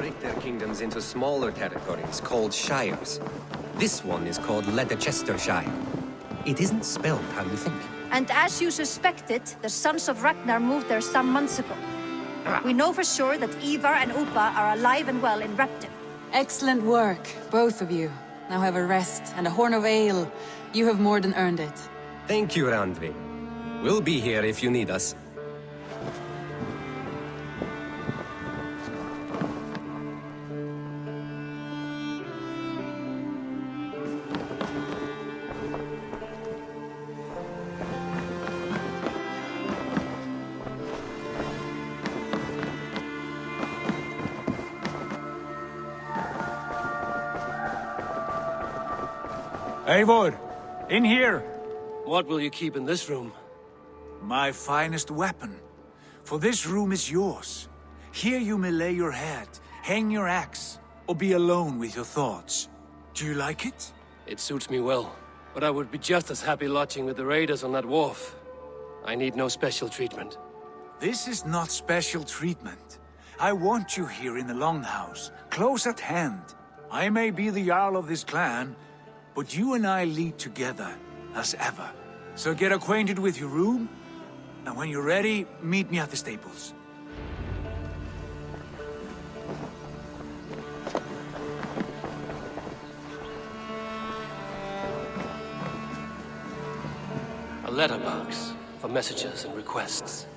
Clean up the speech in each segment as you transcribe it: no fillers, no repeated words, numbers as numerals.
break their kingdoms into smaller territories called shires. This one is called Leicestershire. It isn't spelled how you think. And as you suspected, the sons of Ragnar moved there some months ago. We know for sure that Ivar and Upa are alive and well in Repton. Excellent work, both of you. Now have a rest and a horn of ale. You have more than earned it. Thank you, Randvi. We'll be here if you need us. Eivor, in here! What will you keep in this room? My finest weapon. For this room is yours. Here you may lay your head, hang your axe, or be alone with your thoughts. Do you like it? It suits me well, but I would be just as happy lodging with the raiders on that wharf. I need no special treatment. This is not special treatment. I want you here in the Longhouse, close at hand. I may be the Jarl of this clan, but you and I lead together, as ever. So get acquainted with your room, and when you're ready, meet me at the stables. A letterbox for messages and requests.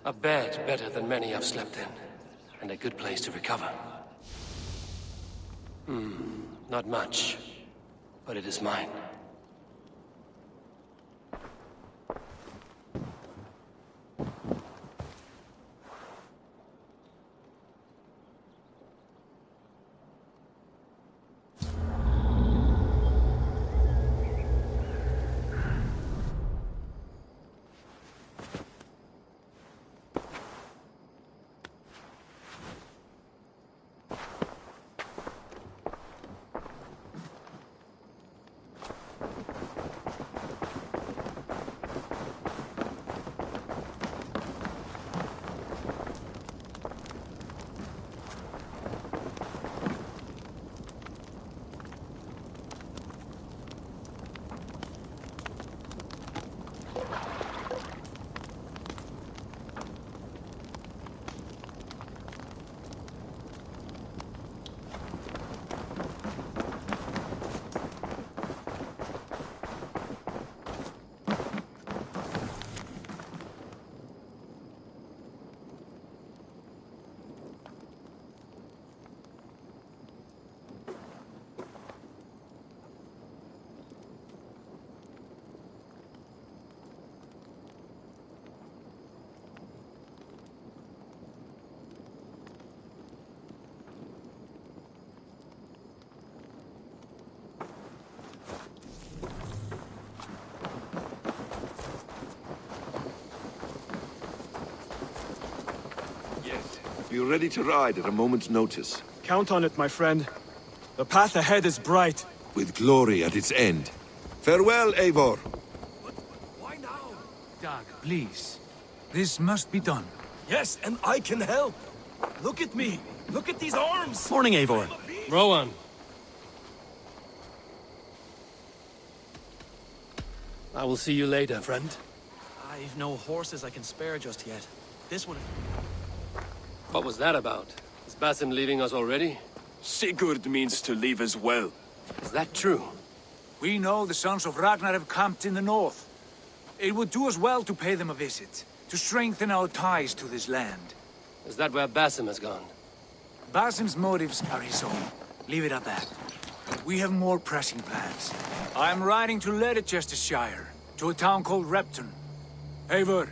A bed better than many I've slept in, and a good place to recover. Not much, but it is mine. Be ready to ride at a moment's notice. Count on it, my friend. The path ahead is bright. with glory at its end. Farewell, Eivor. Why now? Dag, please. This must be done. Yes, and I can help. Look at me. Look at these arms. Morning, Eivor. Rowan. I will see you later, friend. I've no horses I can spare just yet. This one... What was that about? Is Basim leaving us already? Sigurd means to leave as well. Is that true? We know the sons of Ragnar have camped in the north. It would do us well to pay them a visit, to strengthen our ties to this land. Is that where Basim has gone? Basim's motives are his own. Leave it at that. We have more pressing plans. I am riding to Leicestershire, to a town called Repton. Eivor,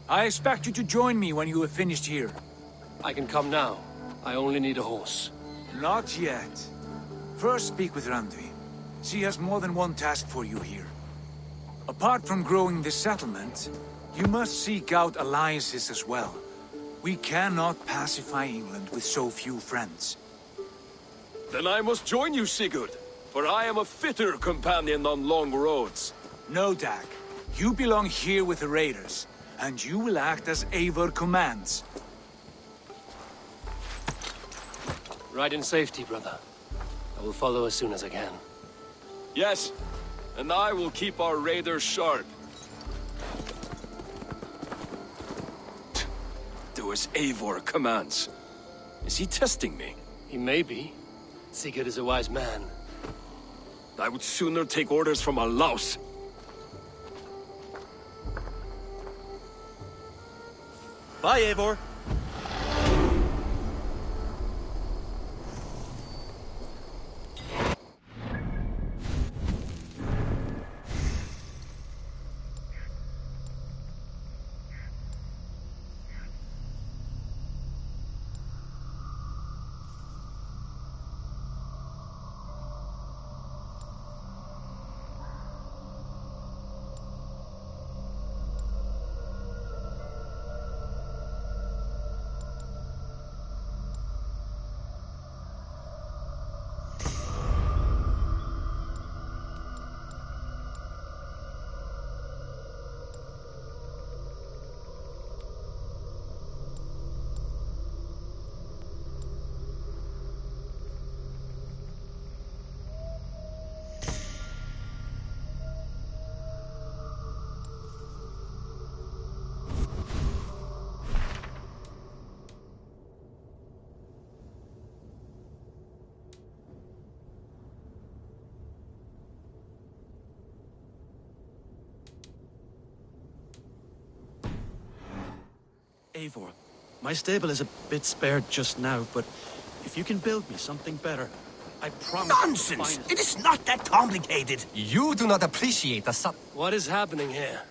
I expect you to join me when you have finished here. I can come now. I only need a horse. Not yet. First speak with Randvi. She has more than one task for you here. Apart from growing this settlement, you must seek out alliances as well. We cannot pacify England with so few friends. Then I must join you, Sigurd, for I am a fitter companion on long roads. No, Dag. You belong here with the raiders, and you will act as Eivor commands. Ride in safety, brother. I will follow as soon as I can. Yes, and I will keep our raiders sharp. Do as Eivor commands. Is he testing me? He may be. Sigurd is a wise man. I would sooner take orders from a louse. Bye, Eivor. Eivor, my stable is a bit spared just now, but if you can build me something better, I promise... Nonsense! It is not that complicated. You do not appreciate the sub... What is happening here?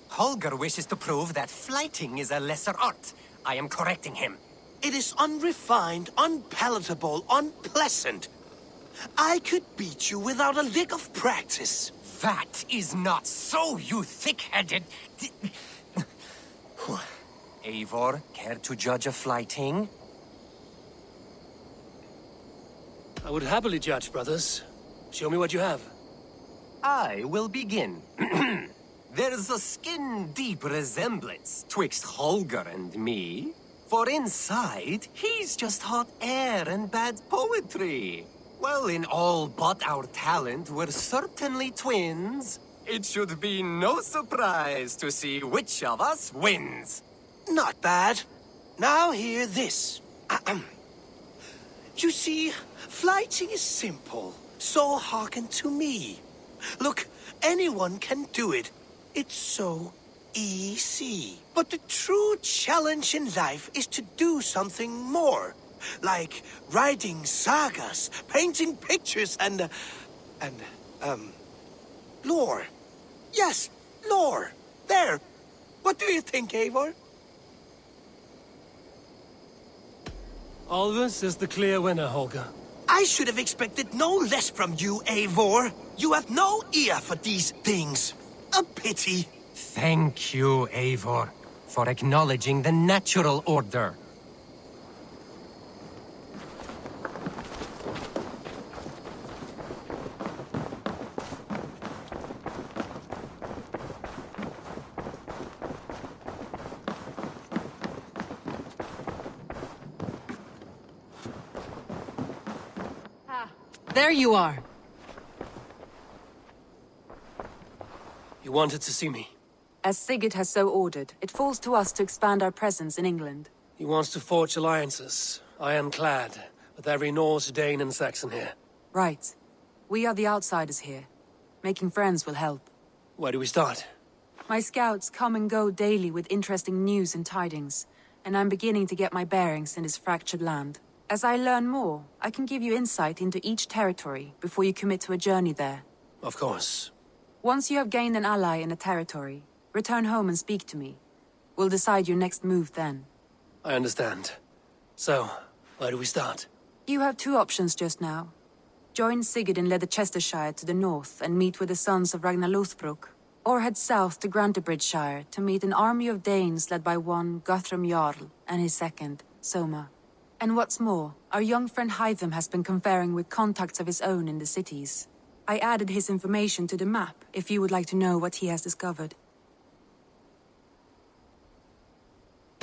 Holger wishes to prove that flighting is a lesser art. I am correcting him. It is unrefined, unpalatable, unpleasant. I could beat you without a lick of practice. That is not so, you thick-headed... Eivor, care to judge a flighting? I would happily judge, brothers. Show me what you have. I will begin. There's a skin-deep resemblance twixt Holger and me. For inside, he's just hot air and bad poetry. Well, in all but our talent, we're certainly twins. It should be no surprise to see which of us wins. Not bad. Now hear this. You see, flighting is simple, so hearken to me. Look, anyone can do it. It's so easy. But the true challenge in life is to do something more. Like writing sagas, painting pictures, and lore. Yes, lore. There. What do you think, Eivor? Alvis is the clear winner, Holger. I should have expected no less from you, Eivor. You have no ear for these things. A pity. Thank you, Eivor, for acknowledging the natural order. There you are. You wanted to see me? As Sigurd has so ordered, it falls to us to expand our presence in England. He wants to forge alliances, ironclad, with every Norse, Dane, and Saxon here. Right. We are the outsiders here. Making friends will help. Where do we start? My scouts come and go daily with interesting news and tidings, and I'm beginning to get my bearings in this fractured land. As I learn more, I can give you insight into each territory before you commit to a journey there. Of course. Once you have gained an ally in a territory, return home and speak to me. We'll decide your next move then. I understand. So, where do we start? You have two options just now. Join Sigurd in Leicestershire to the north and meet with the sons of Ragnar Lothbrok, or head south to Grantebridgeshire to meet an army of Danes led by one Guthrum Jarl and his second, Soma. And what's more, our young friend Hytham has been conferring with contacts of his own in the cities. I added his information to the map if you would like to know what he has discovered.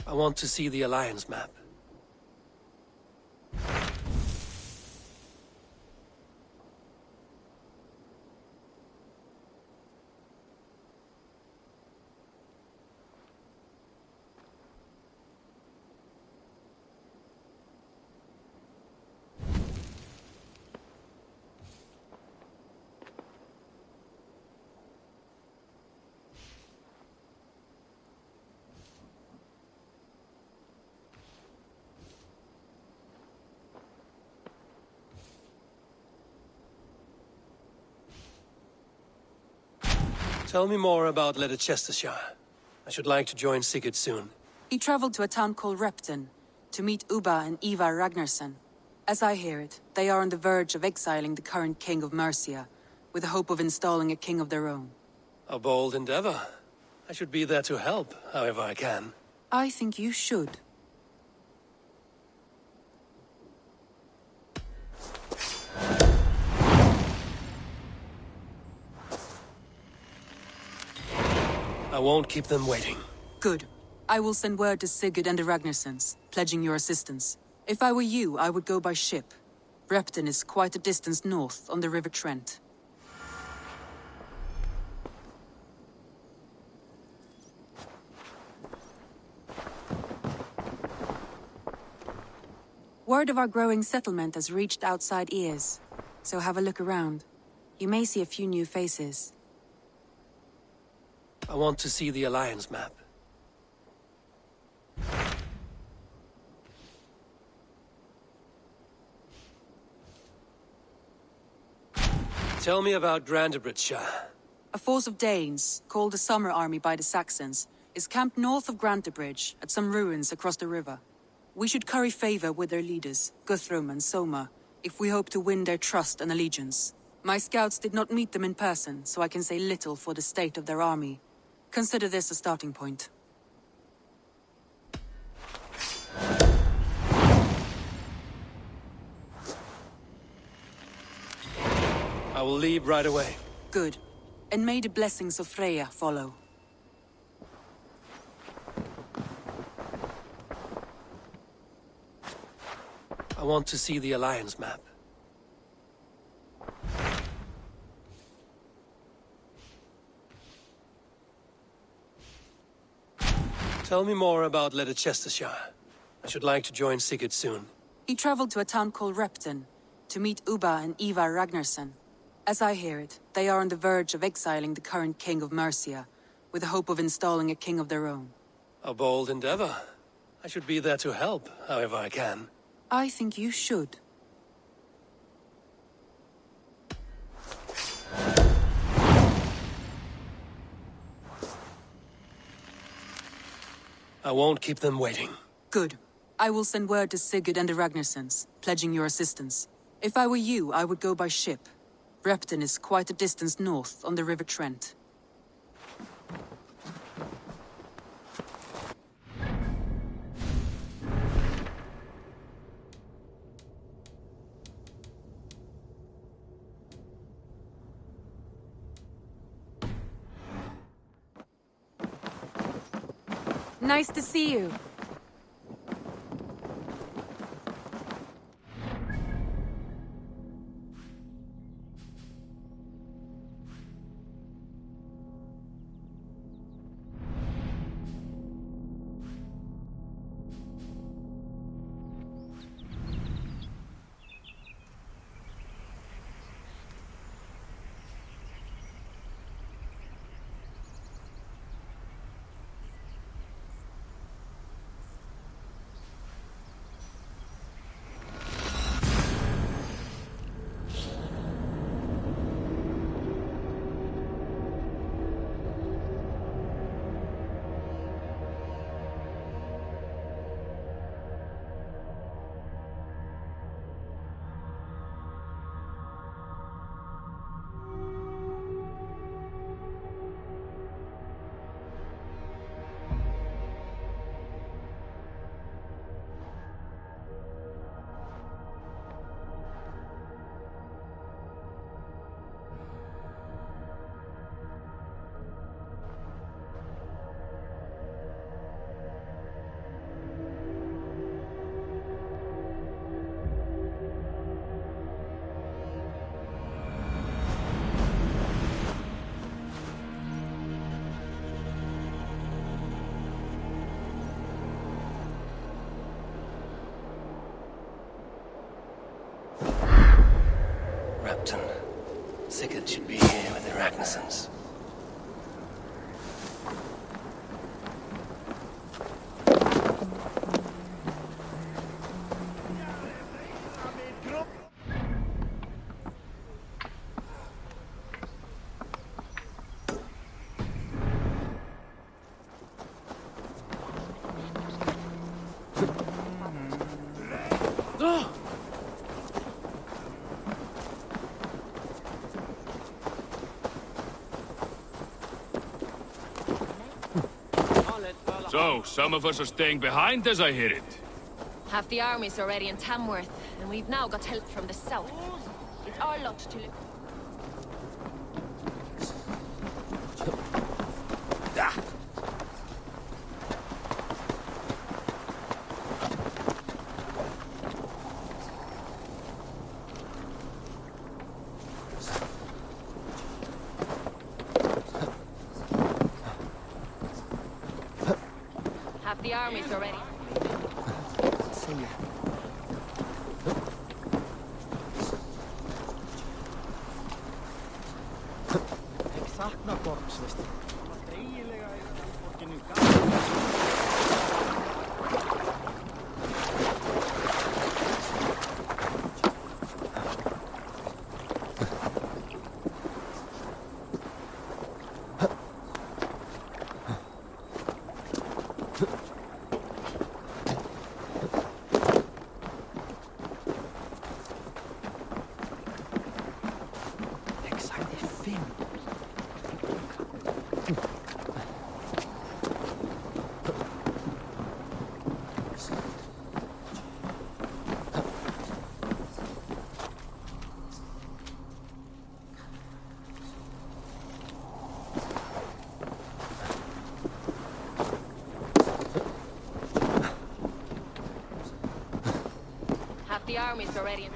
I want to see the Alliance map. Tell me more about Leicestershire. I should like to join Sigurd soon. He traveled to a town called Repton to meet Ubba and Ivar Ragnarsson. As I hear it, they are on the verge of exiling the current king of Mercia, with the hope of installing a king of their own. A bold endeavor. I should be there to help, however I can. I think you should. I won't keep them waiting. Good. I will send word to Sigurd and the Ragnarssons, pledging your assistance. If I were you, I would go by ship. Repton is quite a distance north on the River Trent. Word of our growing settlement has reached outside ears, so have a look around. You may see a few new faces. I want to see the Alliance map. Tell me about Grantebridgeshire. A force of Danes, called the Summer Army by the Saxons, is camped north of Grantebridge at some ruins across the river. We should curry favor with their leaders, Guthrum and Soma, if we hope to win their trust and allegiance. My scouts did not meet them in person, so I can say little for the state of their army. Consider this a starting point. I will leave right away. Good. And may the blessings of Freya follow. I want to see the Alliance map. Tell me more about Leicestershire. I should like to join Sigurd soon. He traveled to a town called Repton to meet Ubba and Ivar Ragnarsson. As I hear it, they are on the verge of exiling the current king of Mercia, with the hope of installing a king of their own. A bold endeavor. I should be there to help, however I can. I think you should. I won't keep them waiting. Good. I will send word to Sigurd and the Ragnarssons, pledging your assistance. If I were you, I would go by ship. Repton is quite a distance north on the River Trent. Nice to see you. Captain. Sigurd should be here with the Ragnarsons. So, some of us are staying behind as I hear it. Half the army's already in Tamworth, and we've now got help from the south. It's our lot to look. Half the army's already. Sakna korpslista. Eiginlega fólkinu Half the army's already in.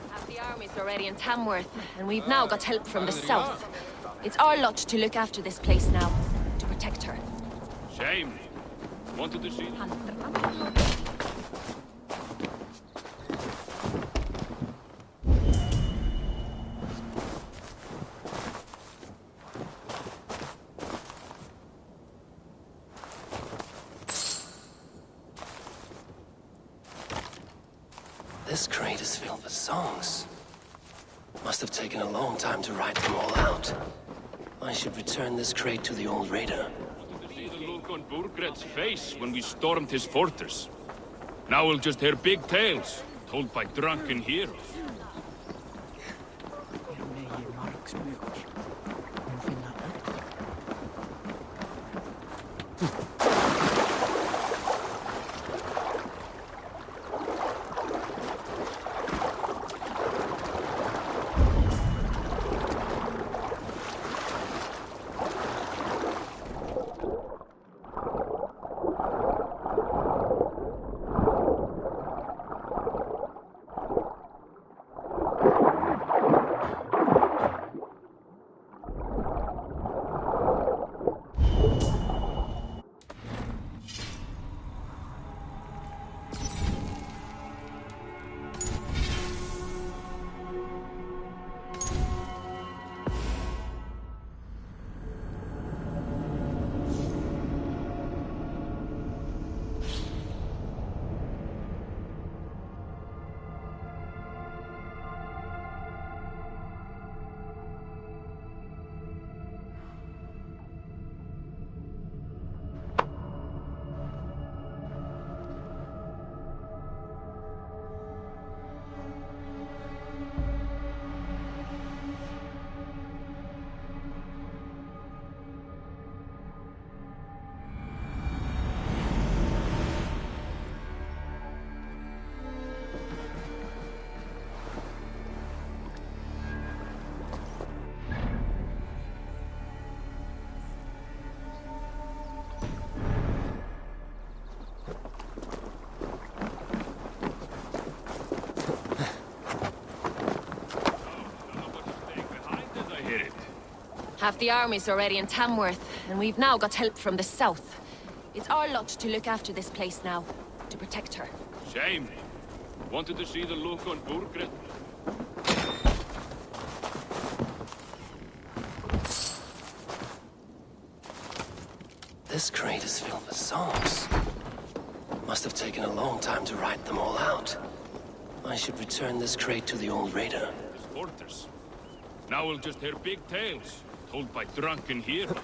Half the army's already in Tamworth, and we've now got help from the south. It's our lot to look after this place now, to protect her. Shame. Wanted to see... This crate is filled with songs. Must have taken a long time to write them all out. I should return this crate to the old raider. See the look on Burgred's face when we stormed his fortress. Now we'll just hear big tales, told by drunken heroes. Megi Half the army's already in Tamworth, and we've now got help from the south. It's our lot to look after this place now, to protect her. Shame. Wanted to see the look on Burgred. This crate is filled with songs. Must have taken a long time to write them all out. I should return this crate to the old raider. Porters. Now we'll just hear big tales, told by drunken heroes.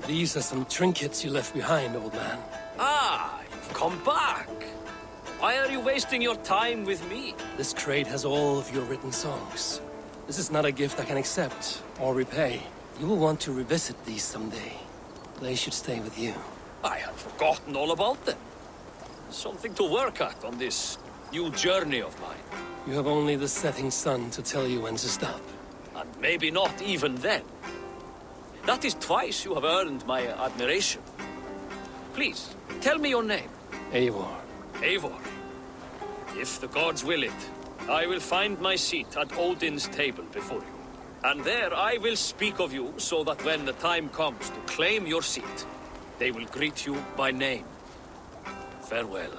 These are some trinkets you left behind, old man. Ah, you've come back. Why are you wasting your time with me? This crate has all of your written songs. This is not a gift I can accept or repay. You will want to revisit these someday. They should stay with you. I had forgotten all about them. Something to work at on this new journey of mine. You have only the setting sun to tell you when to stop. And maybe not even then. That is twice you have earned my admiration. Please, tell me your name. Eivor. Eivor. If the gods will it, I will find my seat at Odin's table before you. And there I will speak of you so that when the time comes to claim your seat, they will greet you by name. Farewell.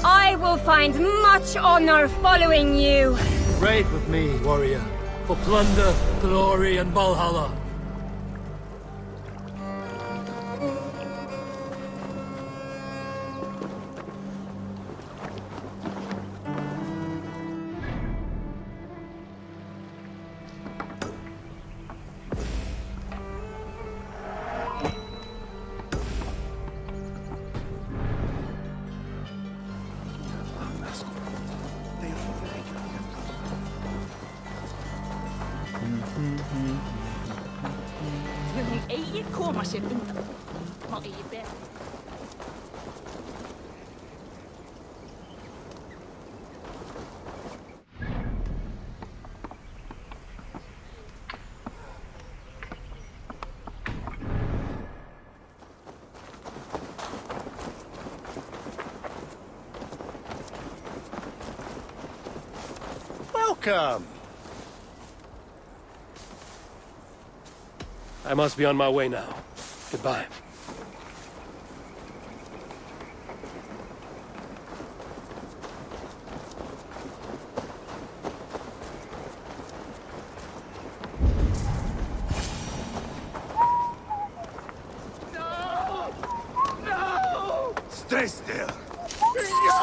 I will find much honor following you. Raid with me, warrior, for plunder, glory, and Valhalla. Hún eigi koma sér undan. Má eigi bera. Welcome. I must be on my way now. Goodbye. Stay still. Please.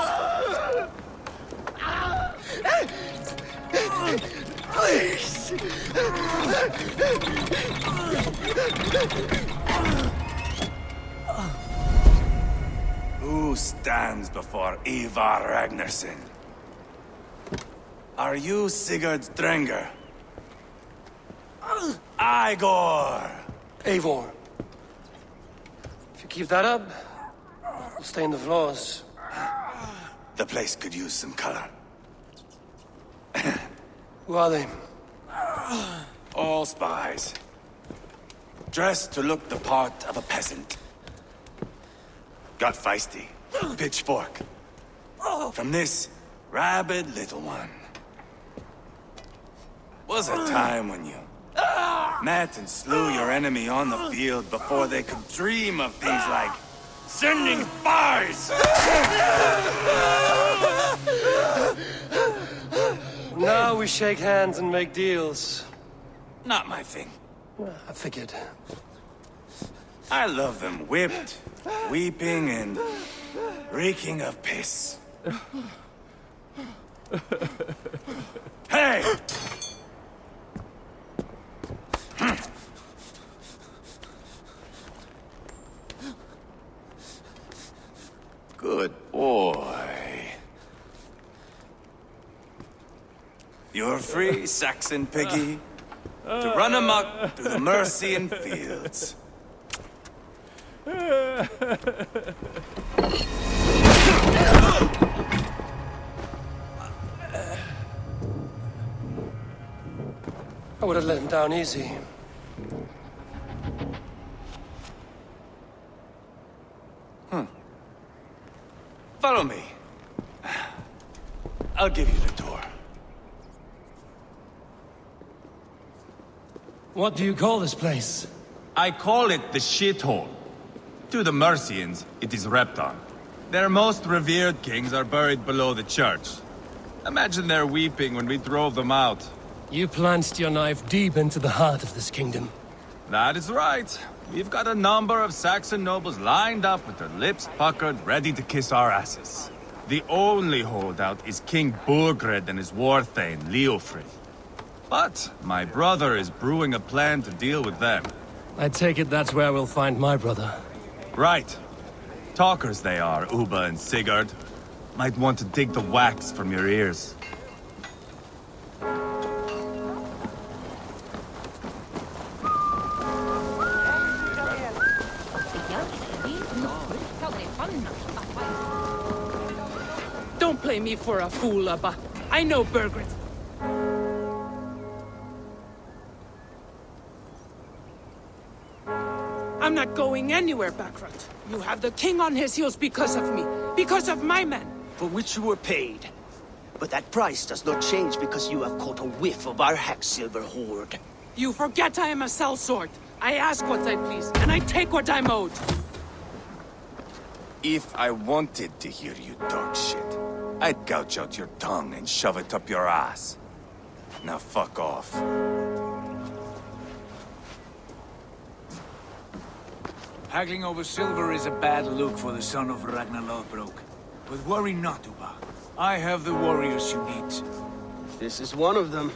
Who stands before Ivar Ragnarsson? Are you Sigurd Drenger? Igor! Eivor. If you keep that up, we'll stay in the floors. The place could use some color. Who are they? All spies. Dressed to look the part of a peasant. Got feisty. Pitchfork. From this rabid little one. Was a time when you met and slew your enemy on the field before they could dream of things like sending spies! Now we shake hands and make deals. Not my thing. I figured. I love them whipped, weeping, and reeking of piss. Hey! Good boy. You're free, Saxon piggy, to run amok through the Mercian fields. I would have let him down easy. Follow me. I'll give you the tour. What do you call this place? I call it the shithole. To the Mercians, it is Repton. Their most revered kings are buried below the church. Imagine their weeping when we drove them out. You plunged your knife deep into the heart of this kingdom. That is right. We've got a number of Saxon nobles lined up with their lips puckered, ready to kiss our asses. The only holdout is King Burgred and his war thane, Leofrid. But my brother is brewing a plan to deal with them. I take it that's where we'll find my brother. Right. Talkers they are, Uba and Sigurd. Might want to dig the wax from your ears. Don't play me for a fool, Abba. I know Burgred. I'm not going anywhere, Backrot. You have the king on his heels because of me. Because of my men. For which you were paid. But that price does not change because you have caught a whiff of our Hacksilver hoard. You forget I am a sellsword. I ask what I please, and I take what I'm owed. If I wanted to hear you talk shit, I'd gouge out your tongue and shove it up your ass. Now fuck off. Haggling over silver is a bad look for the son of Ragnar Lothbrok. But worry not, Uba. I have the warriors you need. This is one of them.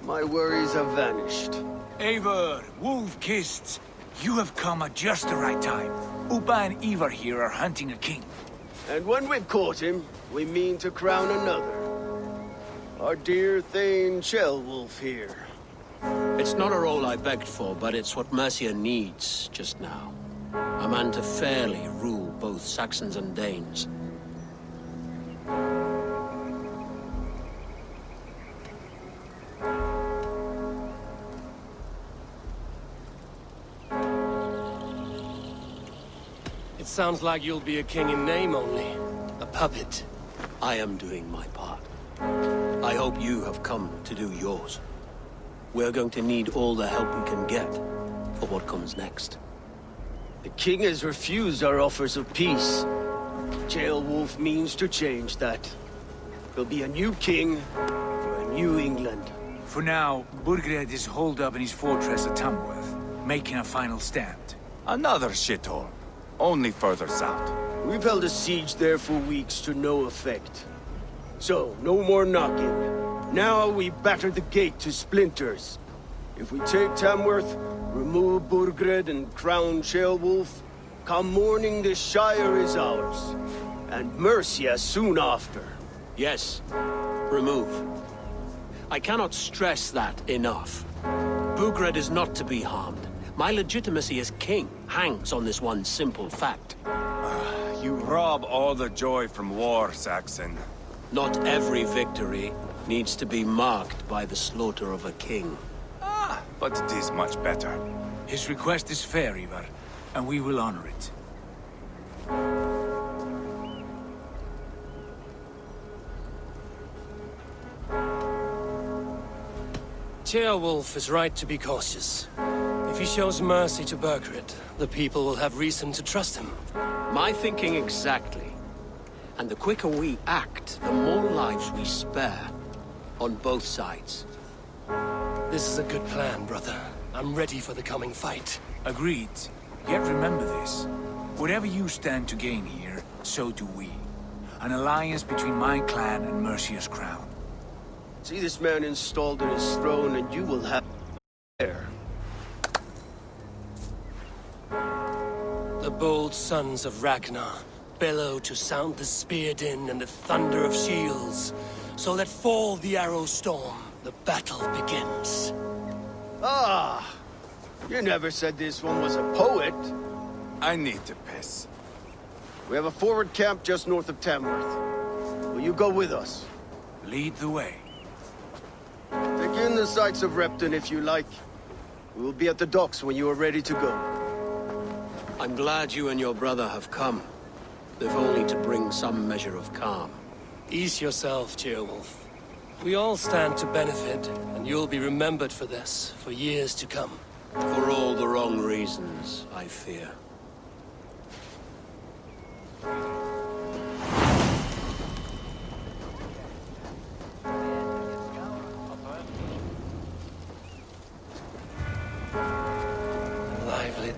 My worries have vanished. Eivor, wolf-kissed, you have come at just the right time. Uba and Ivar here are hunting a king. And when we've caught him, we mean to crown another. Our dear Thane Shellwolf here. It's not a role I begged for, but it's what Mercia needs just now. A man to fairly rule both Saxons and Danes. It sounds like you'll be a king in name only. A puppet. I am doing my part. I hope you have come to do yours. We're going to need all the help we can get for what comes next. The king has refused our offers of peace. Jailwolf means to change that. There'll be a new king for a new England. For now, Burgred is holed up in his fortress at Tamworth, making a final stand. Another shithole. Only further south. We've held a siege there for weeks to no effect. So, no more knocking. Now we batter the gate to splinters. If we take Tamworth, remove Burgred and crown Jailwolf, come morning the Shire is ours. And Mercia soon after. Yes, remove. I cannot stress that enough. Burgred is not to be harmed. My legitimacy as king hangs on this one simple fact. You rob all the joy from war, Saxon. Not every victory needs to be marked by the slaughter of a king. But it is much better. His request is fair, Ivar, and we will honor it. Ceolwulf is right to be cautious. If he shows mercy to Burgred, the people will have reason to trust him. My thinking exactly. And the quicker we act, the more lives we spare. On both sides. This is a good plan, brother. I'm ready for the coming fight. Agreed. Yet remember this. Whatever you stand to gain here, so do we. An alliance between my clan and Mercia's crown. See this man installed in his throne and you will have... there. The bold sons of Ragnar bellow to sound the spear din and the thunder of shields. So let fall the arrow storm. The battle begins. Ah! You never said this one was a poet. I need to piss. We have a forward camp just north of Tamworth. Will you go with us? Lead the way. Take in the sights of Repton if you like. We will be at the docks when you are ready to go. I'm glad you and your brother have come. If only to bring some measure of calm. Ease yourself, Ceolwulf. We all stand to benefit, and you'll be remembered for this, for years to come. For all the wrong reasons, I fear. Lively.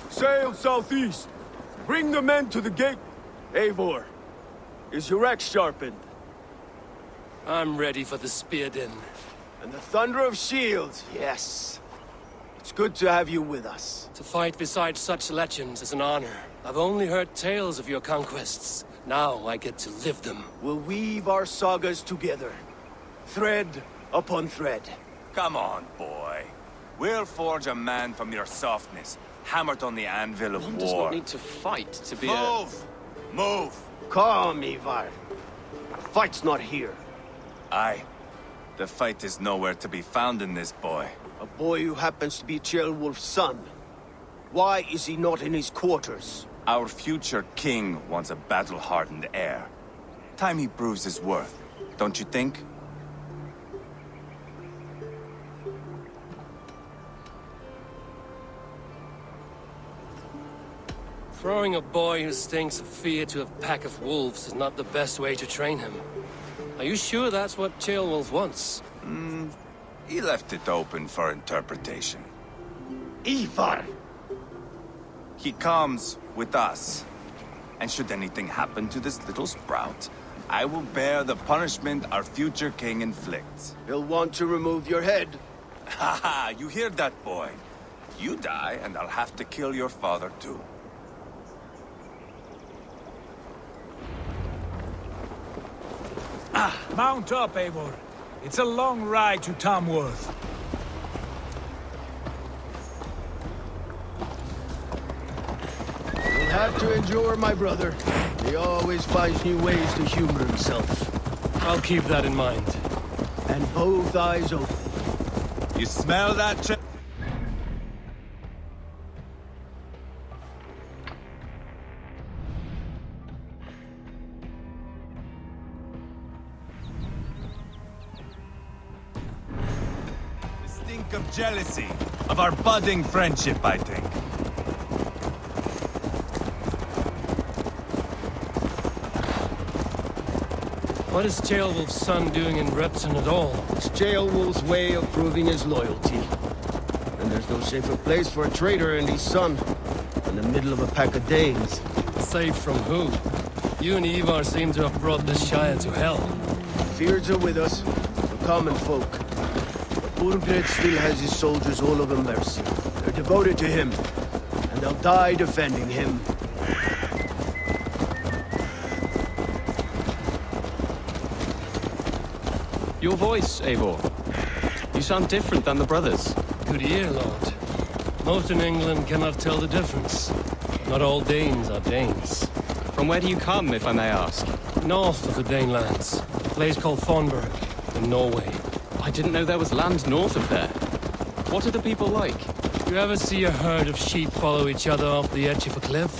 Sail southeast. Bring the men to the gate. Eivor, is your axe sharpened? I'm ready for the spear din. And the thunder of shields, yes. It's good to have you with us. To fight beside such legends is an honor. I've only heard tales of your conquests. Now I get to live them. We'll weave our sagas together. Thread upon thread. Come on, boy. We'll forge a man from your softness, hammered on the anvil of One war. does not need to fight to be Move! Move! Calm, Ivar. Fight's not here. Aye. The fight is nowhere to be found in this boy. A boy who happens to be Ceolwulf's son. Why is he not in his quarters? Our future king wants a battle-hardened heir. Time he proves his worth, don't you think? Throwing a boy who stinks of fear to a pack of wolves is not the best way to train him. Are you sure that's what Ceolwulf wants? He left it open for interpretation. Ivar! He comes with us. And should anything happen to this little sprout, I will bear the punishment our future king inflicts. He'll want to remove your head. Haha, you hear that, boy? You die, and I'll have to kill your father, too. Mount up, Eivor. It's a long ride to Tamworth. You'll have to endure, my brother. He always finds new ways to humor himself. I'll keep that in mind. And both eyes open. You smell that, of jealousy, of our budding friendship, I think. What is Ceolwulf's son doing in Repton at all? It's Ceolwulf's way of proving his loyalty. And there's no safer place for a traitor and his son in the middle of a pack of Danes. Safe from who? You and Ivar seem to have brought this Shire to hell. Fears are with us, the common folk. Burgred still has his soldiers all over mercy. They're devoted to him, and they'll die defending him. Your voice, Eivor. You sound different than the brothers. Good ear, Lord. Most in England cannot tell the difference. Not all Danes are Danes. From where do you come, if I may ask? North of the Danelands. A place called Thornburg, in Norway. I didn't know there was land north of there. What are the people like? You ever see a herd of sheep follow each other off the edge of a cliff?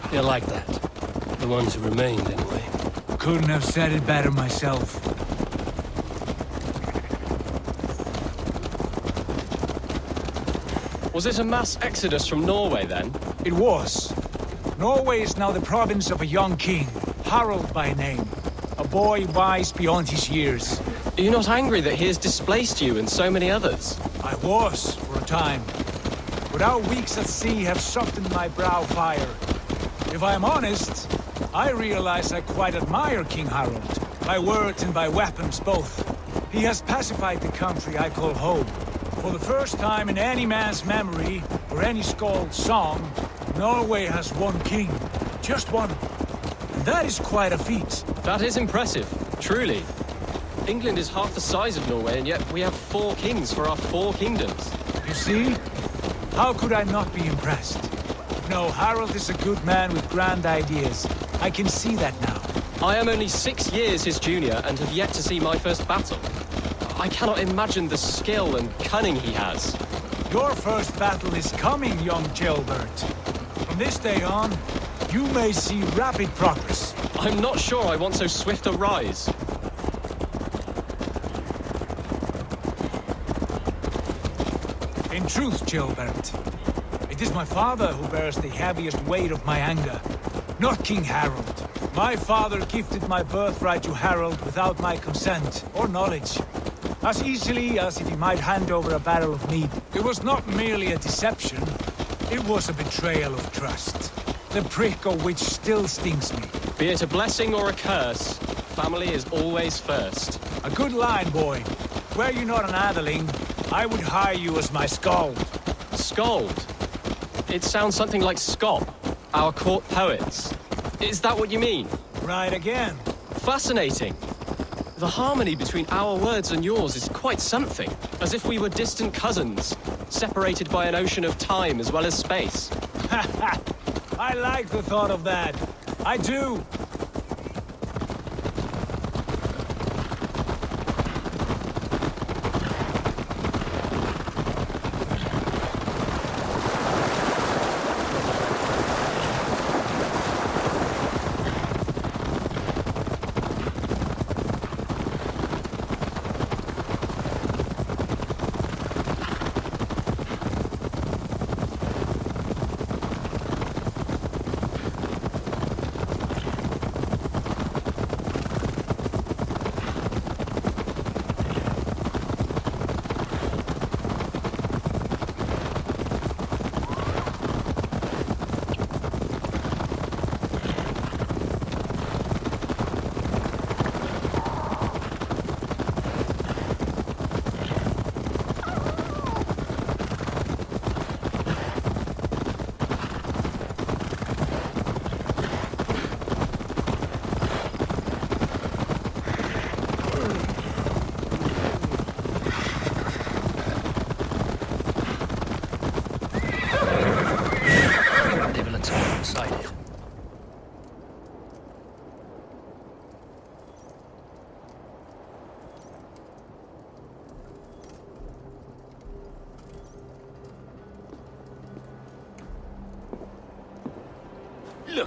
They're like that. The ones who remained, anyway. Couldn't have said it better myself. Was it a mass exodus from Norway, then? It was. Norway is now the province of a young king, Harald by name. A boy wise beyond his years. Are you not angry that he has displaced you and so many others? I was, for a time. But our weeks at sea have softened my brow fire. If I am honest, I realize I quite admire King Harald. By words and by weapons both. He has pacified the country I call home. For the first time in any man's memory, or any skald's song, Norway has one king. Just one. And that is quite a feat. That is impressive, truly. England is half the size of Norway, and yet we have 4 kings for our 4 kingdoms. You see? How could I not be impressed? No, Harald is a good man with grand ideas. I can see that now. I am only 6 years his junior, and have yet to see my first battle. I cannot imagine the skill and cunning he has. Your first battle is coming, young Ceolbert. From this day on, you may see rapid progress. I'm not sure I want so swift a rise. In truth, Ceolbert, it is my father who bears the heaviest weight of my anger, not King Harald. My father gifted my birthright to Harald without my consent or knowledge, as easily as if he might hand over a barrel of mead. It was not merely a deception, it was a betrayal of trust, the prick of which still stings me. Be it a blessing or a curse, family is always first. A good line, boy. Were you not an atheling, I would hire you as my skald. Skald? It sounds something like Scott, our court poets. Is that what you mean? Right again. Fascinating. The harmony between our words and yours is quite something. As if we were distant cousins, separated by an ocean of time as well as space. I like the thought of that. I do.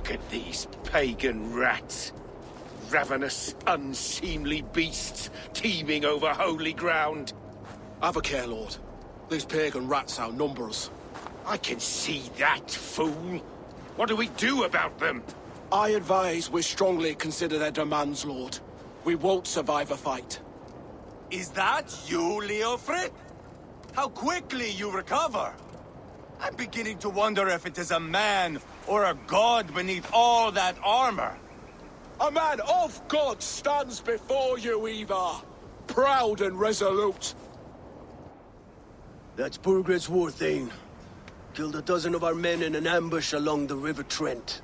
Look at these pagan rats. Ravenous, unseemly beasts teeming over holy ground. Have a care, Lord. These pagan rats outnumber us. I can see that, fool. What do we do about them? I advise we strongly consider their demands, Lord. We won't survive a fight. Is that you, Leofrid? How quickly you recover! I'm beginning to wonder if it is a man or a god beneath all that armor. A man of God stands before you, Ivar. Proud and resolute. That's Burgred's war thane. Killed a dozen of our men in an ambush along the River Trent.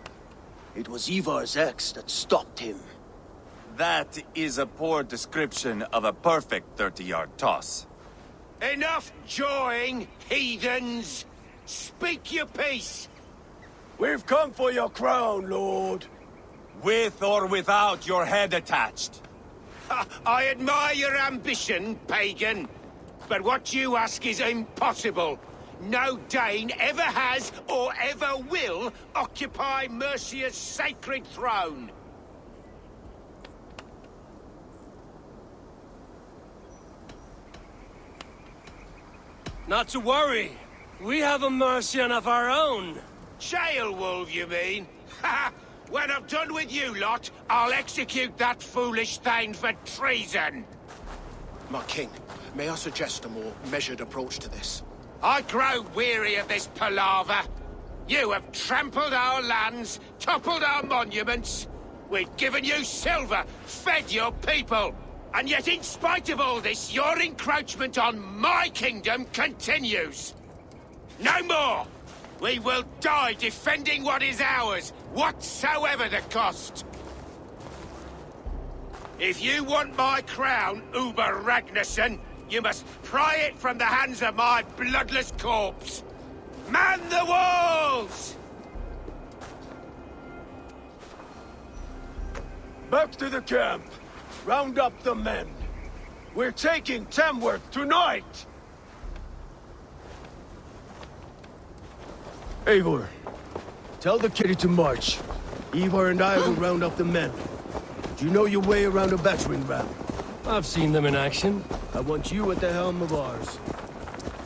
It was Ivar's axe that stopped him. That is a poor description of a perfect 30-yard toss. Enough jawing, heathens! Speak your peace! We've come for your crown, Lord. With or without your head attached. I admire your ambition, pagan. But what you ask is impossible. No Dane ever has or ever will occupy Mercia's sacred throne. Not to worry. We have a Mercian of our own. Jailwolf, you mean? Ha! When I'm done with you lot, I'll execute that foolish thing for treason. My king, may I suggest a more measured approach to this? I grow weary of this palaver. You have trampled our lands, toppled our monuments. We've given you silver, fed your people. And yet in spite of all this, your encroachment on my kingdom continues. No more! We will die defending what is ours, whatsoever the cost. If you want my crown, Uber Ragnarsson, you must pry it from the hands of my bloodless corpse. Man the walls! Back to the camp. Round up the men. We're taking Tamworth tonight! Eivor, tell the kitty to march. Ivar and I will round up the men. Do you know your way around a battering ram? I've seen them in action. I want you at the helm of ours.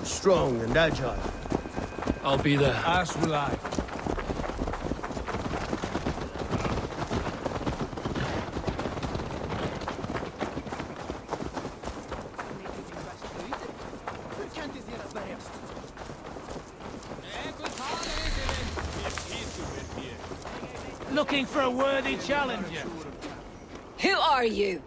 Strong and agile. I'll be there. As will I. Looking for a worthy challenger. Who are you?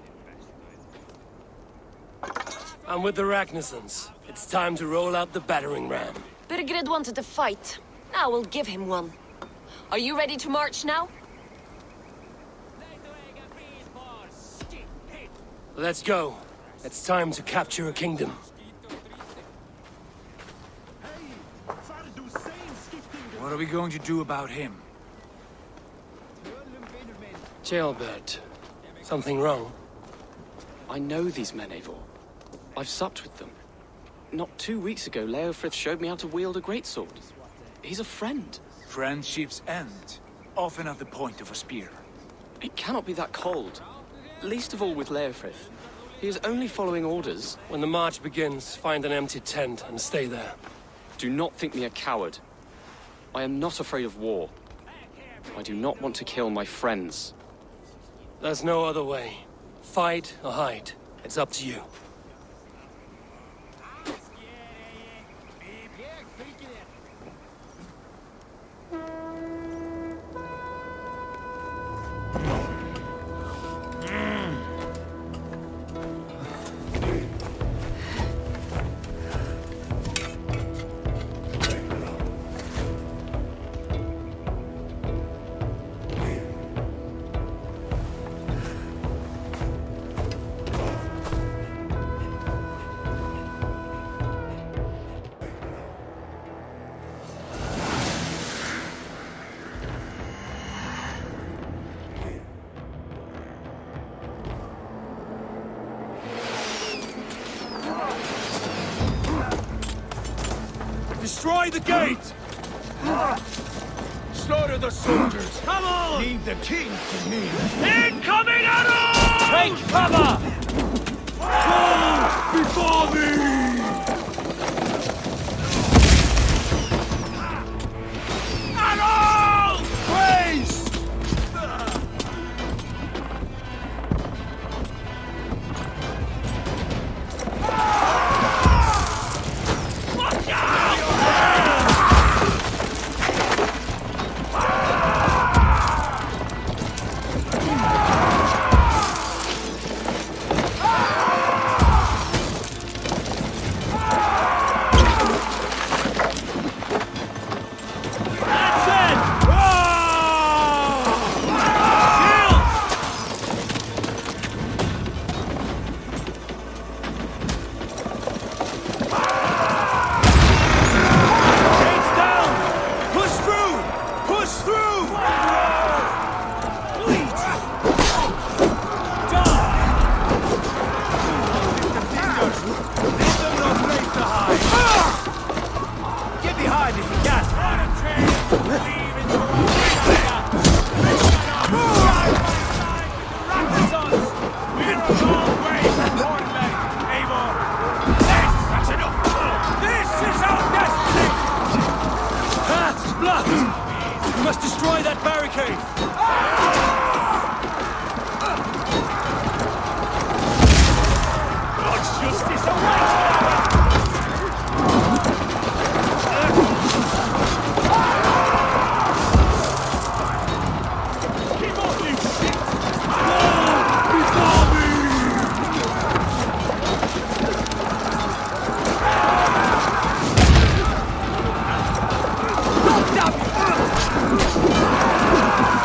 I'm with the Ragnarssons. It's time to roll out the battering ram. Burgred wanted to fight. Now we'll give him one. Are you ready to march now? Let's go. It's time to capture a kingdom. What are we going to do about him? Jailbird. Something wrong? I know these men, Eivor. I've supped with them. Not 2 weeks ago, Leofrith showed me how to wield a greatsword. He's a friend. Friendships end, often at the point of a spear. It cannot be that cold. Least of all with Leofrith. He is only following orders. When the march begins, find an empty tent and stay there. Do not think me a coward. I am not afraid of war. I do not want to kill my friends. There's no other way. Fight or hide. It's up to you. Destroy the gate! slaughter the soldiers. Come on! Leave the king to me. Incoming arrows! Take cover! Go before me! Arrows! Praise! Watch out! We must destroy that barricade! God's justice awaits! Keep off, you shit! Go before me! Damn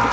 you!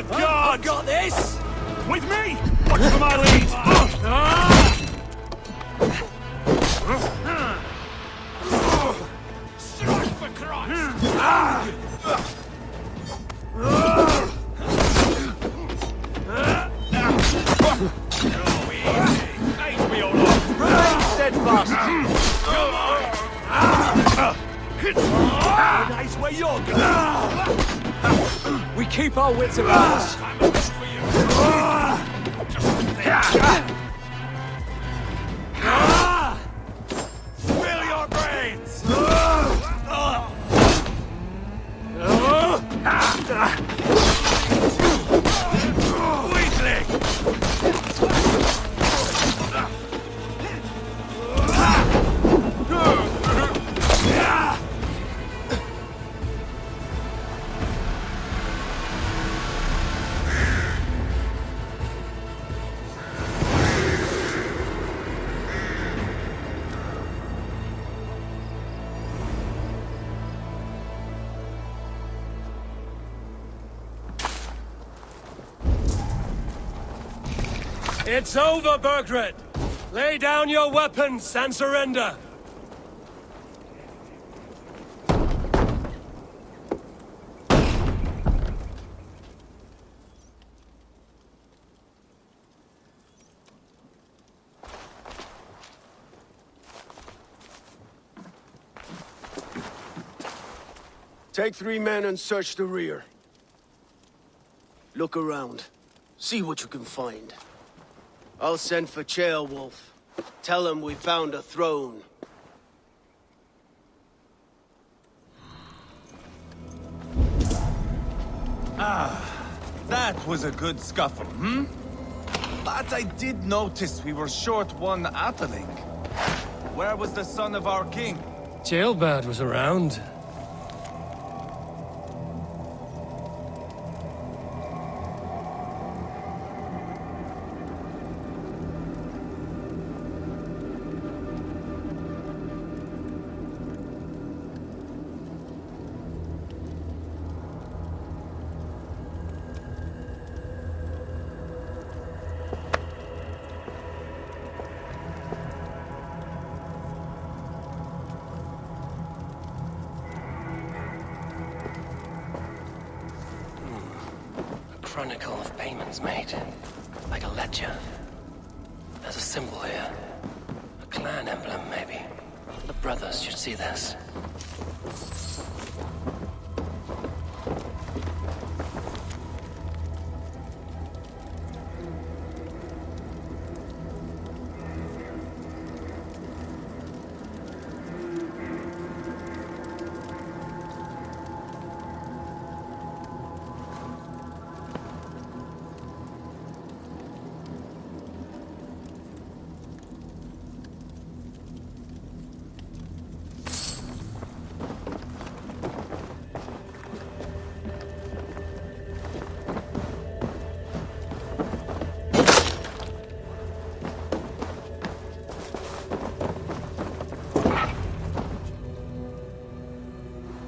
God! I've got this! With me! Watch for my lead! Strike for Christ! Remain steadfast! Come on! Nice where you're going! We keep our wits about us! Spill your brains! It's over, Burgred! Lay down your weapons and surrender! Take 3 men and search the rear. Look around. See what you can find. I'll send for Ceolwulf. Tell him we found a throne. That was a good scuffle, hmm? But I did notice we were short one Atheling. Where was the son of our king? Ceolbad was around. Chronicle of payments made. Like a ledger. There's a symbol here. A clan emblem, maybe. The brothers should see this.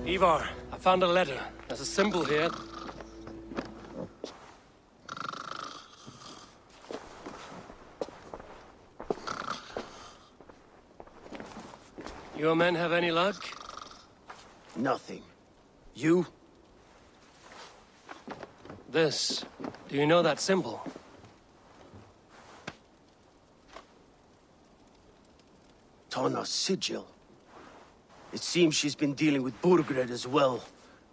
Ivar, I found a letter. There's a symbol here. Your men have any luck? Nothing. You? This. Do you know that symbol? Tana's sigil. It seems she's been dealing with Burgred as well.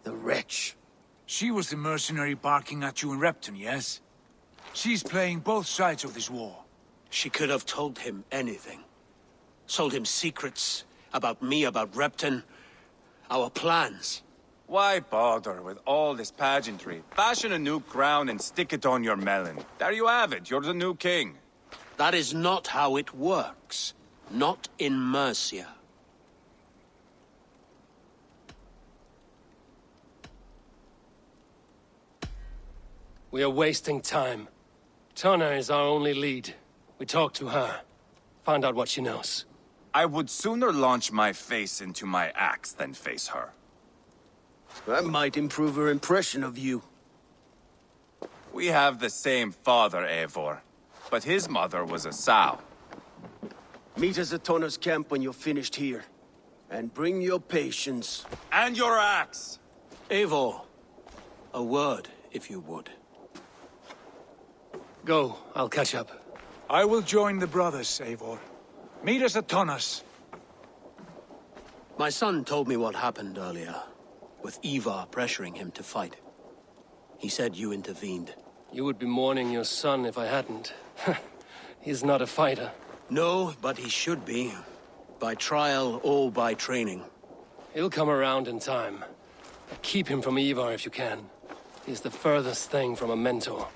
The wretch. She was the mercenary barking at you in Repton, yes? She's playing both sides of this war. She could have told him anything. Sold him secrets about me, about Repton. Our plans. Why bother with all this pageantry? Fashion a new crown and stick it on your melon. There you have it, you're the new king. That is not how it works. Not in Mercia. We are wasting time. Tana is our only lead. We talk to her. Find out what she knows. I would sooner launch my face into my axe than face her. That might improve her impression of you. We have the same father, Eivor. But his mother was a sow. Meet us at Tonna's camp when you're finished here. And bring your patience. And your axe! Eivor, a word, if you would. Go, I'll catch up. I will join the brothers, Eivor. Meet us at Tonna's. My son told me what happened earlier, with Ivar pressuring him to fight. He said you intervened. You would be mourning your son if I hadn't. He's not a fighter. No, but he should be. By trial or by training. He'll come around in time. Keep him from Ivar if you can. He's the furthest thing from a mentor.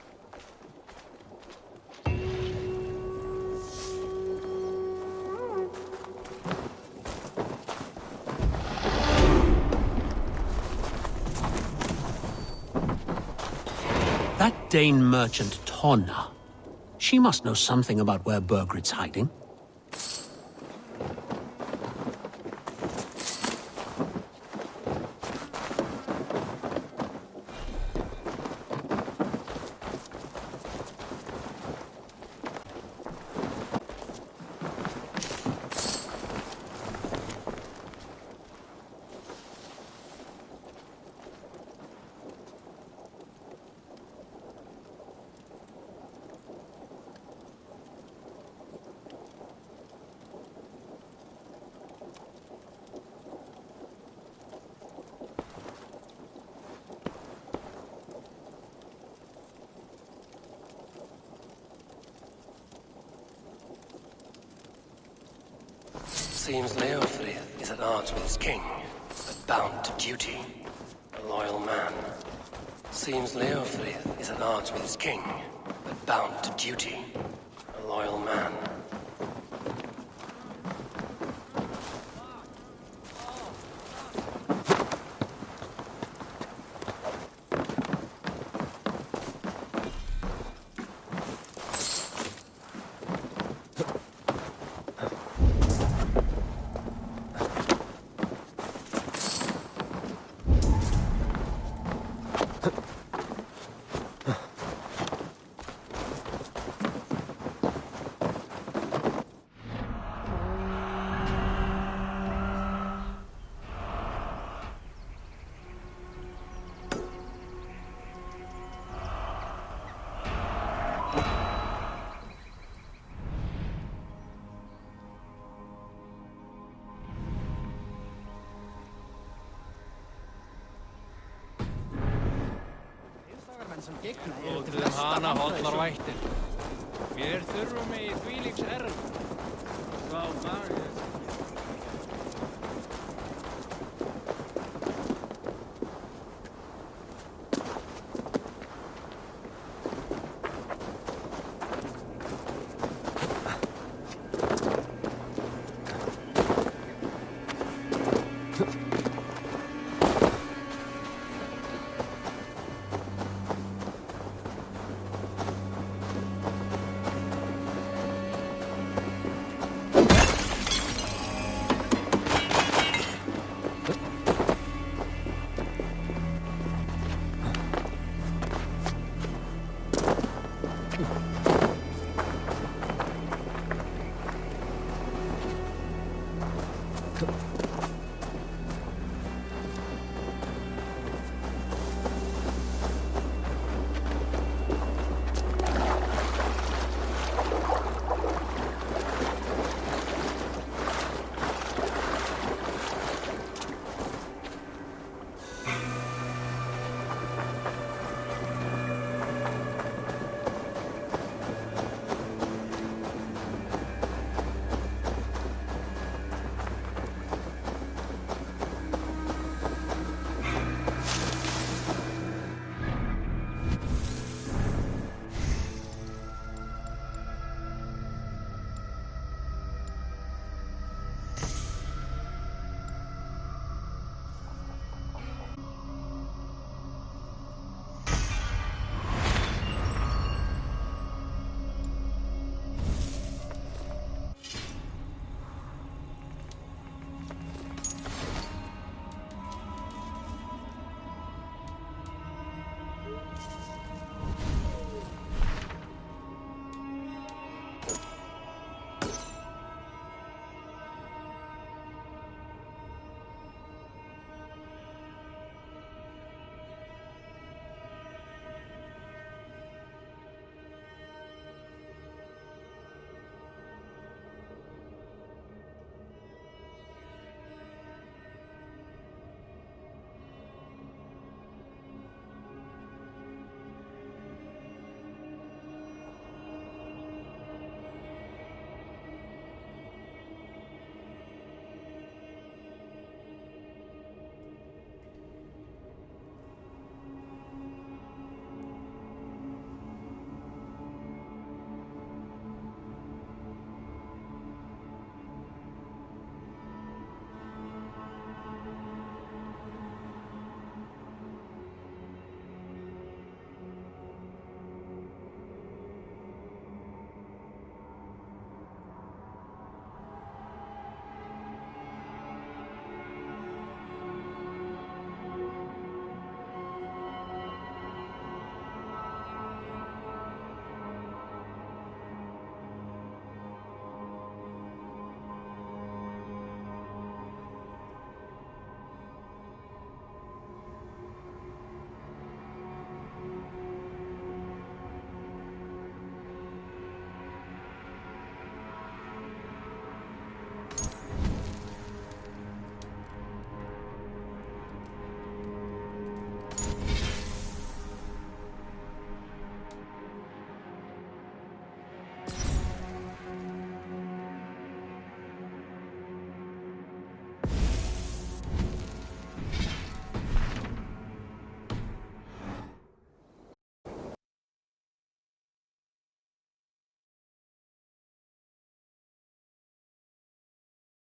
That Dane merchant Tonna. She must know something about where Burgred's hiding. Seems Leofrith is at odds with his king, but bound to duty. A loyal man. Seems Leofrith is at odds with his king, but bound to duty. A loyal man. Góðum hana hollar vættir. Mér þurfum í þvílíks erf. Sá maður.